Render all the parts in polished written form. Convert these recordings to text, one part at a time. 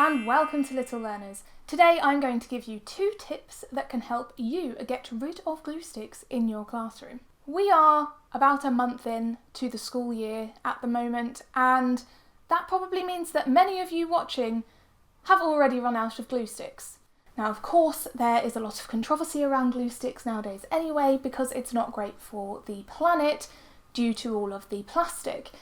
and welcome to Little Learners. Today I'm going to give you 2 tips that can help you get rid of glue sticks in your classroom. We are about a month in to the school year at the moment, and that probably means that many of you watching have already run out of glue sticks. Now, of course, there is a lot of controversy around glue sticks nowadays anyway, because it's not great for the planet due to all of the plastic.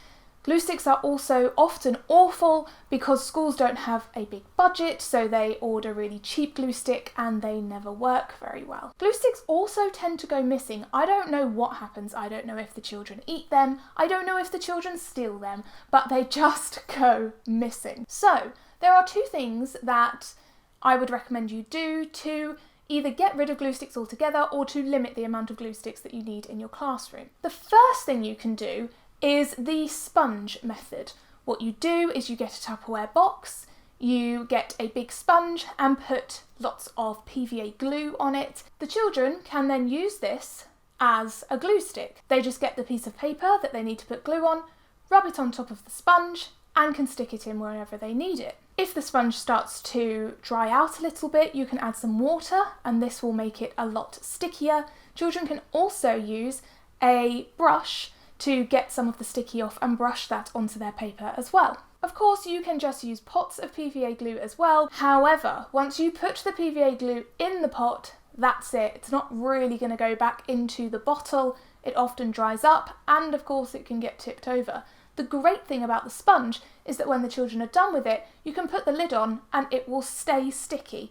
Glue sticks are also often awful because schools don't have a big budget, so they order really cheap glue stick and they never work very well. Glue sticks also tend to go missing. I don't know what happens. I don't know if the children eat them. I don't know if the children steal them, but they just go missing. So there are 2 things that I would recommend you do to either get rid of glue sticks altogether or to limit the amount of glue sticks that you need in your classroom. The first thing you can do is the sponge method. What you do is you get a Tupperware box, you get a big sponge and put lots of PVA glue on it. The children can then use this as a glue stick. They just get the piece of paper that they need to put glue on, rub it on top of the sponge and can stick it in wherever they need it. If the sponge starts to dry out a little bit, you can add some water and this will make it a lot stickier. Children can also use a brush to get some of the sticky off and brush that onto their paper as well. Of course, you can just use pots of PVA glue as well. However, once you put the PVA glue in the pot, that's it. It's not really going to go back into the bottle. It often dries up and of course it can get tipped over. The great thing about the sponge is that when the children are done with it, you can put the lid on and it will stay sticky.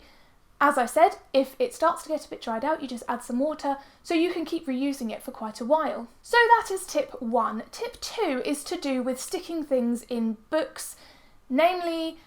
As I said, if it starts to get a bit dried out, you just add some water so you can keep reusing it for quite a while. So that is tip 1. Tip 2 is to do with sticking things in books, namely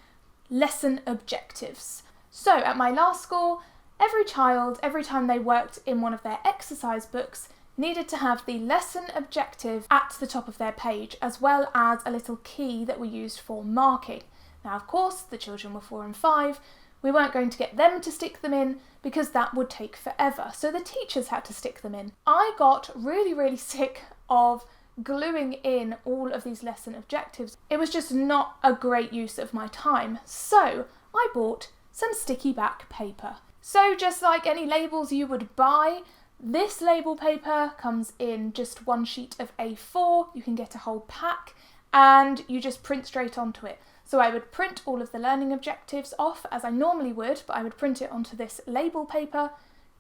lesson objectives. So at my last school, every child, every time they worked in one of their exercise books, needed to have the lesson objective at the top of their page, as well as a little key that we used for marking. Now, of course, the children were 4 and 5, we weren't going to get them to stick them in because that would take forever, so the teachers had to stick them in. I got really sick of gluing in all of these lesson objectives. It was just not a great use of my time, so I bought some sticky back paper. So just like any labels you would buy, this label paper comes in just 1 sheet of A4. You can get a whole pack and you just print straight onto it. So I would print all of the learning objectives off as I normally would, but I would print it onto this label paper,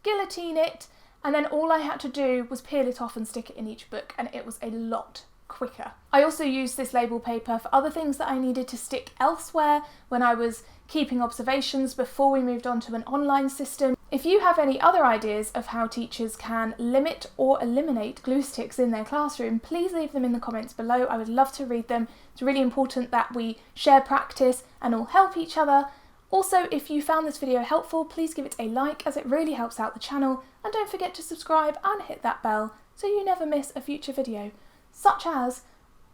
guillotine it, and then all I had to do was peel it off and stick it in each book, and it was a lot quicker. I also used this label paper for other things that I needed to stick elsewhere when I was keeping observations before we moved on to an online system. If you have any other ideas of how teachers can limit or eliminate glue sticks in their classroom, please leave them in the comments below. I would love to read them. It's really important that we share practice and all help each other. Also, if you found this video helpful, please give it a like as it really helps out the channel, and don't forget to subscribe and hit that bell so you never miss a future video, such as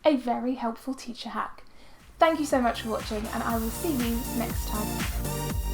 a very helpful teacher hack. Thank you so much for watching and I will see you next time.